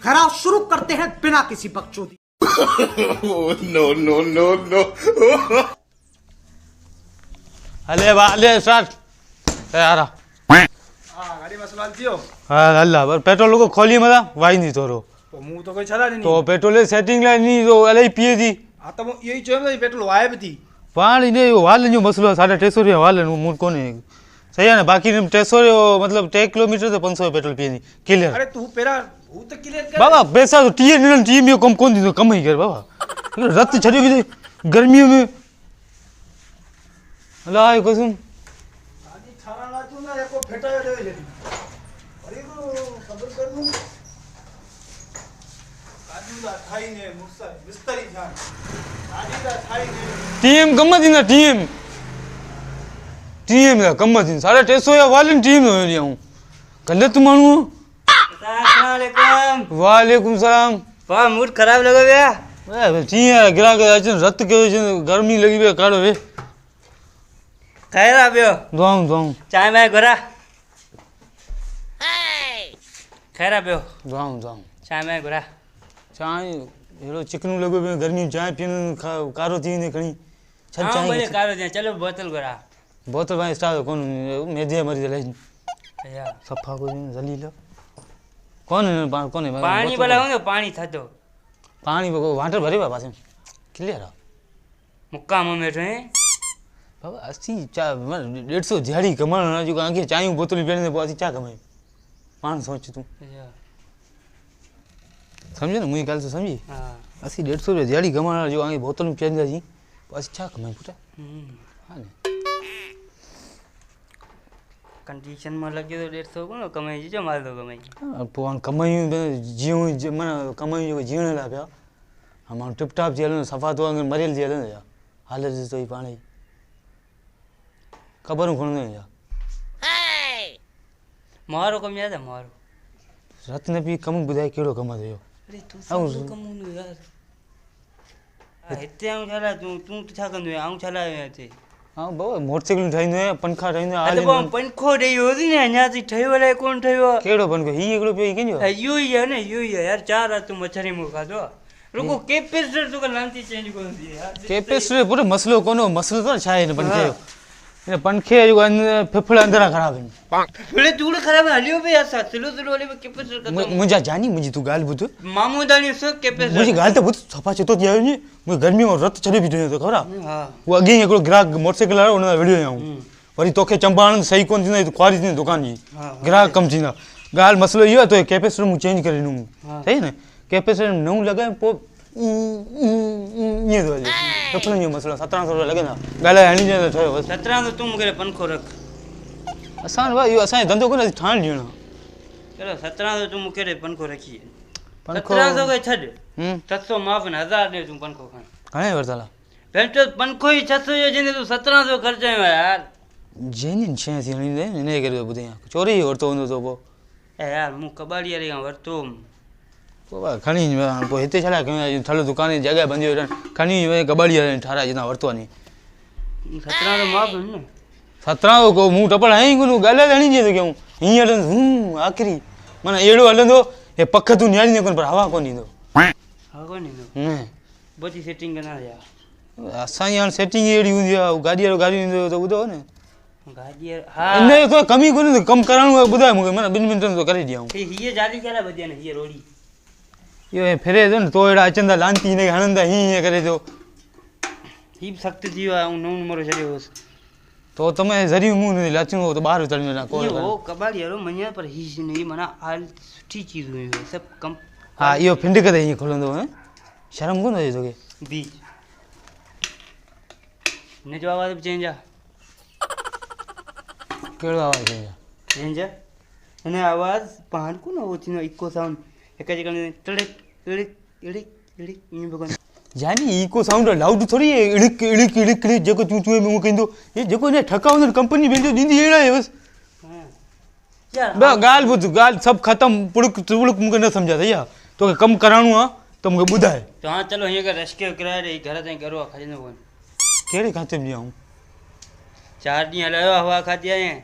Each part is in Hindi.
खरा शुरू करते हैं बिना किसी बकचोदी। नो नो नो नो अले वाले स्टार्ट यार हाँ गाड़ी मसला थियो हाँ अल्लाह पर पेट्रोल को खोली मत वाई नहीं तोरो तो मुंह तो कोई छला नहीं तो पेट्रोल सेटिंग ला नहीं तो अले पिए थी हाँ तो यही चयो पेट्रोल वाए भी थी पानी ने वाल जो मसलो 350 रुपया वाल मूड कोने सही है ना बाकी 300 मतलब 10 किलोमीटर तो 500 पेट्रोल पिए क्लियर। अरे तू पेरा वो तो क्लियर कर बाबा पैसा तो टीम में कम कौन दी कम ही कर बाबा रत छड़ियो भी गर्मियों में अल्लाह कसम आदि छारा लाजू ना एको फेटायो देवे जदी अरे को खबर कर दूं काजू दा थाई ने मुसा विस्तरी ध्यान आदि दा थाई ने टीम कम दिन टीम दा कम दिन 350 या वालन टीम हो लिया हूं गलत मानू। अस्सलाम वालेकुम। वालेकुम सलाम। वाह मूड खराब लगे भैया ए ठीक है गिरा के आज रत के गर्मी लगी बे काड़ो वे खैर आबियो दुआऊं चाय मैं गोरा खैर आबियो दुआऊं चाय मैं गोरा चाय हेलो चिकनू लगो बे गर्मी चाय पीन कारो थी ने खणी छन हाँ चाय बोले कारो दिया चलो बोतल गोरा बोतल भाई स्टार कौन मेदे मरी ले भैया सफा को जलील कौन है कौन है पानी बोला हूँ पानी था तो पानी को वाटर भरे बाबा से क्लियर मुक्का में बैठे हैं बाबा 80 चा 150 दिहाड़ी कमाना जो आगे चाय बोतल पीने दे असी चा कमाई पान सोच तू भैया समझे ना मुई गल से समझी हाँ 80 150 रुपया दिहाड़ी कमाना जो आगे बोतल पीने जी असी चा कमाई पुटा हां ने कंडीशन में लगे तो 150 को ना कमाई जो मार दो कमाई पोन कमाई जीव मन कमाई जो जीवन ला पिया हम टिप टॉप जेल सफा तो अगर मरियल जेल ने हाल तो ही पानी खबर खोल ने या मारो कम याद है मारो रत्न भी कम बुधाय केड़ो कम दयो अरे तू सब कम नु यार इतने आऊं छला तू छा कंदो आऊं छला थे हां बाबा मोटरसाइकिल ठाइनो पंखा ठाइनो अरे बो पंखो देयो थी ने अन्या थी ठयो वाला कौन ठयो केड़ो पंखो ही एकड़ो पे केजो यो ही है ना यो ही है यार चार रात तू मछरी मु खादो रुको कैपेसिटर तो का लांती चेंज कोन दी यार कैपेसिटर पूरा मसलो कोनो मसलो तो छाए ने पंखे ने पंखे जो फेफड़ा अंदर खराब है फेफड़े तूड़ खराब हलियो पे यार सलो सलो वाले में कैपेसिटर का मुझे जानी मुझे तू गाल बुत मामू दानी से कैपेसिटर मुझे गाल तो बुत सफा चतो दिया ने मुझे गर्मी में रत चढ़े भी तो खरा हां वो अगे एकड़ो ग्राहक मोटरसाइकिल वाला उन वीडियो आऊं वरी तोखे चंपारण सही कोन थी तो ख्वारी थी दुकान जी ग्राहक कम थीना गाल मसलो यो तो कैपेसिटर मु चेंज करे नु सही है ना कैपेसिटर नु लगे पो ये दो तो अपन ये मसला 1700 रुपया लगे ना गाला हणी ने थयो 17 तो तुम करे पंखो रख असान भाई यो असान धंधो को ठाण लियो चलो 17 तो तुम करे पंखो रखी पंखो 1700 के छड 700 माफ ने 1000 दे तुम पंखो खान घणे वरताला पेंटो पंखो ही 600 जो जिने तू 1700 खर्च है यार जेनी छे थी हणी ने ने करे बुधे चोरी वरतो होंदो तो पो ए यार मु कबाड़ी रे वरतो बाबा खणी पो हिते छला थलो दुकान जगह बंदियो खणी कबाड़ी ठारा जना वरतो नी 17 तो माफ है ना 17 को मु टपड़ हई गुनु गाले हणी जे तो क्यों हियर आखिरी माने एड़ो हलंदो ए पख तू न्यारी ने कोन पर हवा कोनी दो हां कोनी दो ने बची सेटिंग करना यार असा यार सेटिंग एड़ी हुंदी गाड़ी तो बुधो ने गाड़ी हां इने तो कमी कोनी कम कराणो बुधा मुके माने 2 मिनट तो करे दिया ये जाली केला बदिया ने ये रोड़ी यो फेरे दो तो एड़ा अचंदा लांती ने हणंदा ही करे तो ही सख्त जीवा उ नौ नंबर चले होस तो तमे जरी मुंह ने लाचनो तो बाहर चढ़ने ना ये वो कबाड़ी यारो मन्या पर ही नहीं मना आल सुठी चीज हुई है सब कम हां यो फिंड के ही खोलंदो है शर्म कोन होई तोके बीच ने जो आवाज चेंज आ केड़ो आवाज है चेंज ने आवाज पान को ना वो थी इको साउंड एक जगह ने टड़क टड़क टड़क टड़क इन भगवान जानी इको साउंड लाउड थोड़ी है इड़क इड़क इड़क जको चू चू में मु कहंदो ये जको ने ठकाउन कंपनी भेजो दींदी एड़ा है बस हां यार बा गाल बुध गाल सब खत्म पुड़क तुड़क मुके न समझा थया तो कम कराणो आ तो मुके बुधाए तो हां चलो ये का रश्के किराए रे घर ताई करो खजनो कोन केड़े खाते में आऊं 4 दी हलायो हवा खाती आए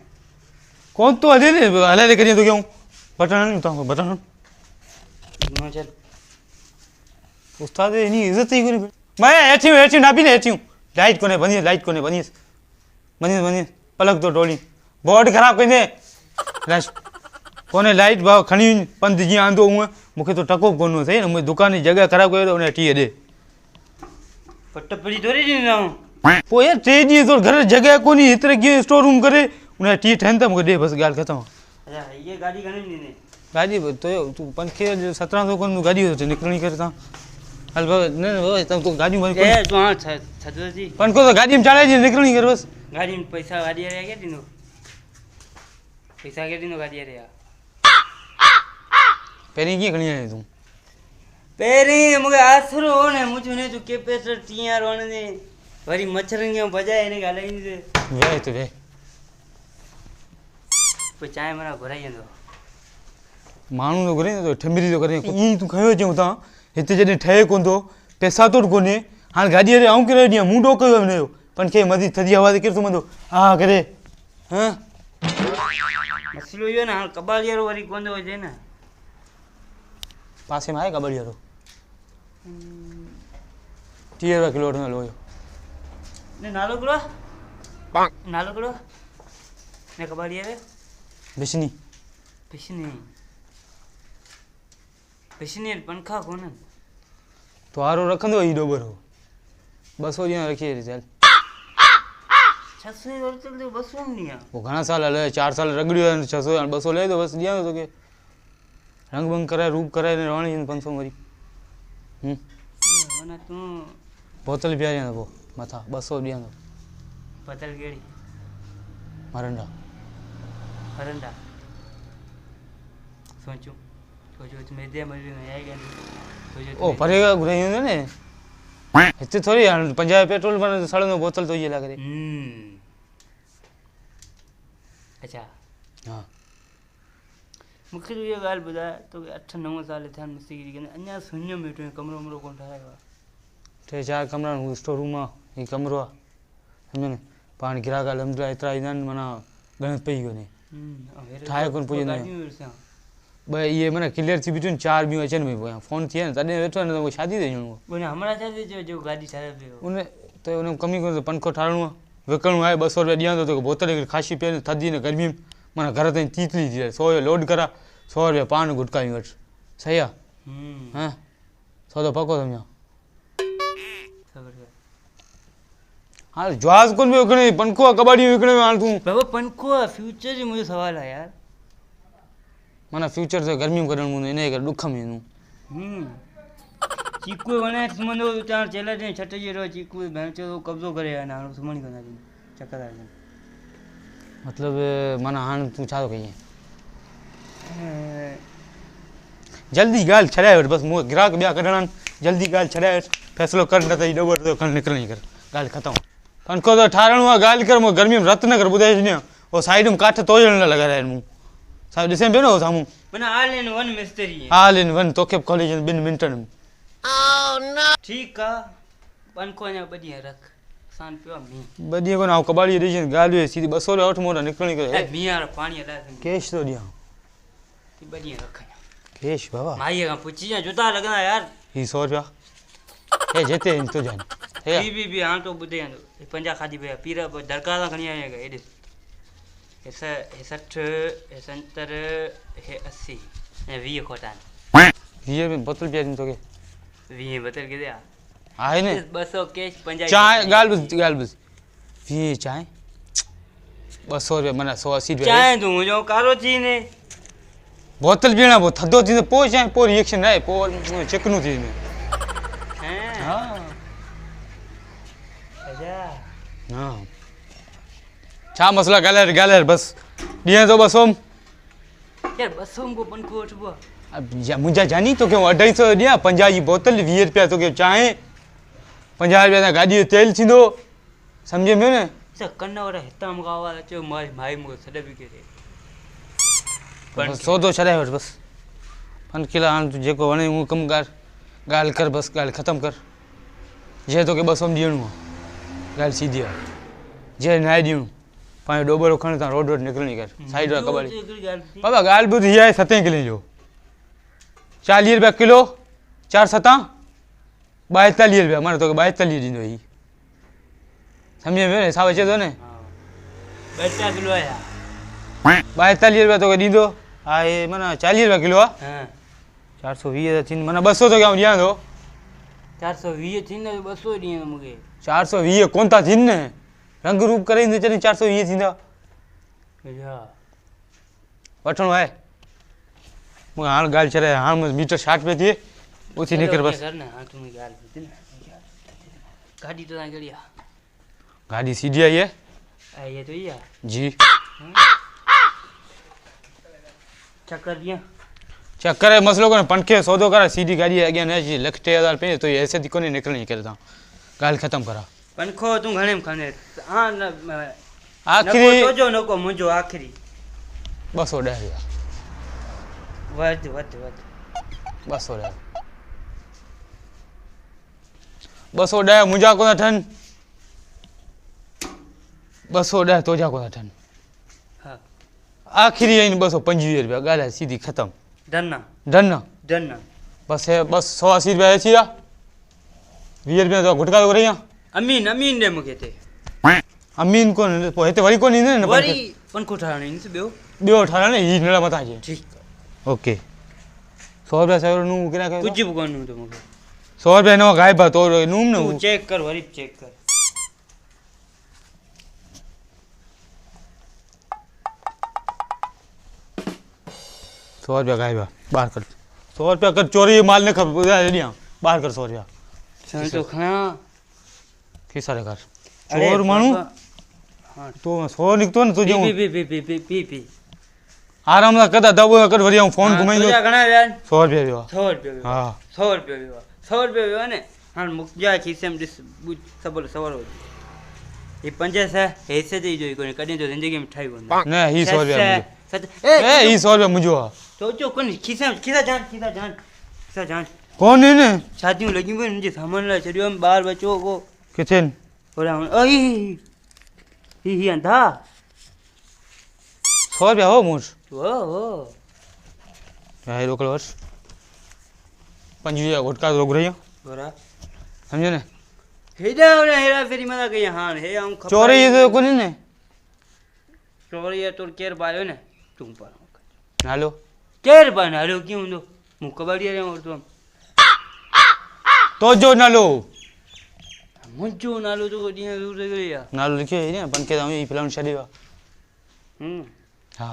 कौन तो हले ने हले करिए तो क्यों बटन नहीं तो बटन नो चल उस्ताद इनी इज्जत ही कोनी मैं एची ना भी ने एची लाइट कोने बनी लाइट कोने बनी पलक तो टोली बोर्ड खराब कर दे रश कोने लाइट भाव खणी पंध जी आंदो हूं मुखे तो टको कोनो सही ना मुझे दुकान की जगह खराब कर उन्हें टी दे पट्ट पड़ी थोड़ी दी ना पो यार 3 दी तो घर जगह कोनी इतरे की स्टोर रूम करे उन्हें टी ठन त मुखे दे बस गाल खत्म अच्छा ये गाड़ी घणी दी ने गाड़ी तो तू पंखे 1700 कोन गाड़ी तो निकलनी करता हल ने वो तो गाड़ी में ए तू हां छदर जी पन को तो गाड़ी में चढ़ाई जी निकलनी कर बस गाड़ी में पैसा गाड़ी रे के दिनो पैसा के दिनो गाड़ी रे पेरी की खणी है तू पेरी मुके आसरो ने मुझे ने तू कैपेसिटर टिया रोने ने वरी मच्छरंगे बजाए ने गाले ने वे तो वे पे चाय मरा घराई जंदो माण्हू तो करे तो ठमिरी तो करे ई तू खयो चऊं ता हिते जॾहिं ठहे कोन थो पैसा तो कोन्हे हाणे गाॾीअ ते आऊं करे ॾियां मूं ॾोक कयो हुनजो पन खे मधी थधी हवा ते केरु सुम्हंदो हा करे हां मसलो यो ना हाणे कबाड़ियारो वरी कोंदो हुजे न पासे में आहे कबाड़ियारो 30 रुपया किलो वठंदो लोयो ने नालो करो नालो करो ने कबाड़ियारे बिशनी पिछनी पंखा कोन तो आरो रखंदो ई डोबरो 200 ॾींहं रखी चल 600 और चल दे 200 नहीं आ वो घणा साल हले 4 साल रगड़ियो 600 200 ले दो बस ॾियां तोखे रंग बंग कराए रूप कराए ने रहणी 500 वरी ना तू बोतल पियारियां तो मथा 200 ॾियां तो बोतल केड़ी मरंडा सोचो तो मेदे मरी न आएगा सोचो ओ परेगा घुराई ने हिते थोड़ी 50 पेट्रोल पर सड़नो बोतल तो ये लग रे अच्छा हां मुखे तो ये गाल बुझा तो 8-9 साल थियन मिस्त्री के अन्या सुन्यो मेटो कमरो मरो कोन ठायो 3-4 कमरा स्टोर रूम ही कमरो समझने पान गिराक अलहमदुलिल्लाह इतरा इनन मना गणत पई कोने ठाए कोन पुजे ने भाई ये मना क्लियर थी बिटवीन 4 भी अचन में फोन थी न तने वेठो न वो शादी दे जणो बोने हमरा शादी जो गाड़ी ठारे पे उने तो उने कमी को पंखो ठाणो विकणो है 200 रुपया दिया तो बोतल खासी पे थदी ने गर्मी मना घर ते तीतली थी 100 लोड करा 100 रुपया पान गुटका वट सही है हां 100 तो पको समझा हां जवाज कोन में विकणे पंखो कबाड़ी विकणे हाल तू बाबा पंखो फ्यूचर जो मुझे सवाल है यार माना फ्यूचर से गर्मी में करण मुने ने कर दुख में नु चीकू वने सुमंदो चार चेला ने छट जे रो चीकू भैंचो कब्जो करे ना सुमणी कना चक्कर आ मतलब माना हान तू छा तो कही जल्दी गाल छड़ाए बस मो ग्राहक बिया कढणा जल्दी गाल छड़ाए फैसलो कर न त डबर तो कल निकलनी कर गाल खत्म पंखो तो ठारणो गाल कर मो गर्मी में रत न कर बुधाई ने ओ साइड में काठ तोजण लगा रहे मु साहब दिसे पे न सामू मना ऑल इन वन मिस्त्री है ऑल इन वन तोखे कॉलेज में 2 मिनट में ठीक है पंखो ने बढ़िया रख सान पियो मी बढ़िया को ना कबाड़ी दी गाल सीधी 208 मोटा निकलनी कर ए मियार पानी ला कैश तो दिया बढ़िया रख कैश बाबा भाई का पूछी जा जूता लगना यार ही 100 रुपया ए जेते इन तो जान बी हां तो बुधे 50 खादी पे पीरा दरकार खणी आएगा एडे 60 70 80 ए 20 खोटान 20 में बोतल पिया तो के 20 बोतल के दे आए ने 200 कैश 50 चाय गाल बस ये चाय 200 रुपया मना 180 रुपया चाय तू जो कारो छी ने बोतल पीना वो थदो थी पो चाय पो रिएक्शन आए पो चिकनु थी ने हैं हां अच्छा हां छा मसला गालर बस दिया तो बस ओम यार 200 को पंखो उठबो अब मुझा जानी तो के 250 दिया 50 की बोतल 20 रुपया तो के चाय 50 रुपया गाड़ी तेल थींदो समझे में ने स कन्न वाला हिता मगावा चो माई मो सडे भी के बस सौदो छड़ाए बस फन किला हां तू जेको वणे हूं कम कर गाल कर बस गाल खत्म कर जे तो के 200 दियणो गाल सीधी है जे ना दियणो पाए डोबरो खण ता रोड निकलनी कर साइड रा कबाड़ी बाबा गाल बुध ही है 7 किले जो 40 रुपया किलो 4 7 42 रुपया माने तो 42 ॾींदो ही सम्झे में हिसाब अचे थो न हाँ 2 किलो आया 42 रुपया तो ॾींदो हा हे माना 40 रुपया किलो आहे हाँ 420 थींदो माना 200 तो क्या ॾियां थो 420 थींदा 200 ॾींहं मूंखे 420 कोन था थियनि न रंग रूप करे ईंदे चवनि 420 थींदा अच्छा वठणो आहे मूंखे हाणे ॻाल्हि चढ़ाए हाणे मीटर शार्ट पे थिए उथी निकिर बसि कर ना हाँ तुम्हें गाल ॿुध न गाड़ी तो तव्हां कहिड़ी आहे गाड़ी सीधी आई है आई है तो ही आहे जी चक्कर दियां चक्कर है मसलो कोन्हे पंखे सौदो करा सीधी गाड़ी अॻियां न अची 1,30,000 पे तो ये ऐसे थी कोन्हे निकिरणी करे तव्हां ॻाल्हि ख़तमु करा पंखो तूं घणे में खणे हाँ न आख़िरी नको तुंहिंजो नको मुंहिंजो आख़िरी 210 रुपया वध वध वध 210 210 मुंहिंजा कोन था ठहनि 210 तुंहिंजा कोन था ठहनि हाँ आख़िरी आहिनि 225 रुपया ॻाल्हि आहे सीधी ख़तमु डन डन डन बस है बस 180 रुपया अची विया 20 रुपया तो गुटका तो रही अमीन अमीन ॾे मूंखे हिते अमीन कोन पोइ हिते वरी कोन ईंदे न वरी पंखो ठाहिणो ईंदुसि ॿियो ठाराइण ही नड़ा मथां अचे ठीकु ओके 100 रुपया सौ नूं किरा कयो कुझु बि कोन हूंदो मूंखे 100 रुपया नवा गायब आहे तो नूम न तूं चेक कर वरी चेक कर सौ रुपया गायब आहे ॿाहिरि कर 100 रुपया कर चोरी माल न खप ॿुधाए ॾियां ॿाहिरि कर 100 रुपया साईं तो खणा खीसा कर चोर माण्हू हाँ तो 100 निकितो न तुंहिंजो P P P P P P आराम सां कदा दॿो कर वरी आऊं फोन घुमाईंदो तुंहिंजा घणा विया 100 रुपया वियो आहे 100 रुपया वियो हा 100 रुपया वियो आहे 100 रुपया वियो आहे न हाणे मुंहिंजा खीसे में ॾिस सबर सवर हो ही 500 हिसे ते जो ई कोन्हे कॾहिं तो ज़िंदगी में ठाही कोन्हे न ही 100 रुपया मुंहिंजो सच ए ही 100 रुपया मुंहिंजो आहे सोचो कोन्हे खीसा जान कोन न शादियूं लॻियूं पियूं मुंहिंजे सामान लाइ छॾियो हुयमि ॿार बचो को किथे होॾां ही अंधा 100 रुपया हो मूं हो हो हे रोकड़ वठ 25 गुटका तो घुराई बरा समझो न हेॾा होॾा हेड़ा फेरी मना कई हाणे हे आऊं खपा चोरी तो कोन्हे न चोरी तोर केरु पायो न तूं पाण नालो केरु पाण हलियो कीअं हूंदो मूं कबाड़ी वारे वरितो तुंहिंजो नालो मुंहिंजो नालो तो ॾींहं आहे नालो लिखियो आहे न पंखे तां ई फिल्म छॾियो आहे हा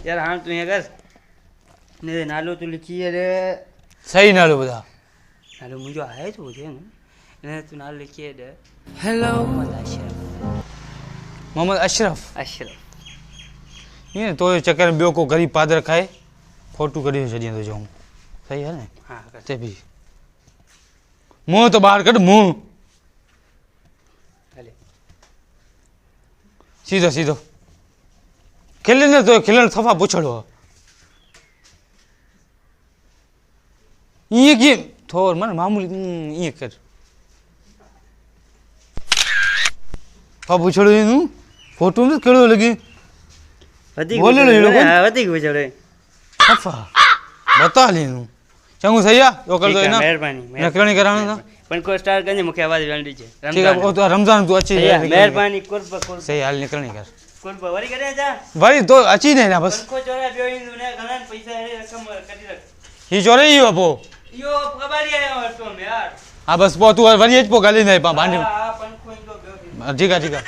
यार हाणे तूं हीअं कर न नालो तूं लिखी अरे सही नालो ॿुधा नालो मुंहिंजो आहे तो ॿुधे न हिन तूं नालो लिखी ॾे हेलो मोहम्मद अशरफ अशरफ ईअं तो चक्कर में ॿियो को ग़रीब पादर खाए फोटू कढी छॾियां तो जाऊं सही आहे न हा कर ते बि मुंहुं तो ॿाहिरि कढ मुंहुं हले सीधो सीधो खिल न तो खिलण सफ़ा पुछड़ो आहे ईअं कीअं थोर मन मामूली ईअं कर हा पुछड़ो तूं फोटो में कहिड़ो लॻे वधीक बोले न अहिड़ो कोन? हा वधीक विझड़े सफ़ा बता ले तूं चङो सही आहे ॿियो कर ठीकु दो आहे, न महिरबानी नकरणी कराइण सां पण को स्टार कंदे मूंखे आवाज़ विझण ॾिजे ठीकु आहे पोइ तूं रमज़ान तूं अची महिरबानी कुर्ब सही हाल निकरणी कर वरी करे अचां वरी तो अची न हेॾा बसि पंखो चोराए ॿियो ईंदो न घणा पैसा अहिड़े रक़म कढी रख हीउ चोरे ई हो पोइ इहो कबाड़ी आयो वरितो यार हा बसि पोइ तूं वरी अचि पोइ ॻाल्हाईंदा पाण भांडे हा पंखो ईंदो ॿियो ठीकु आहे ठीकु आहे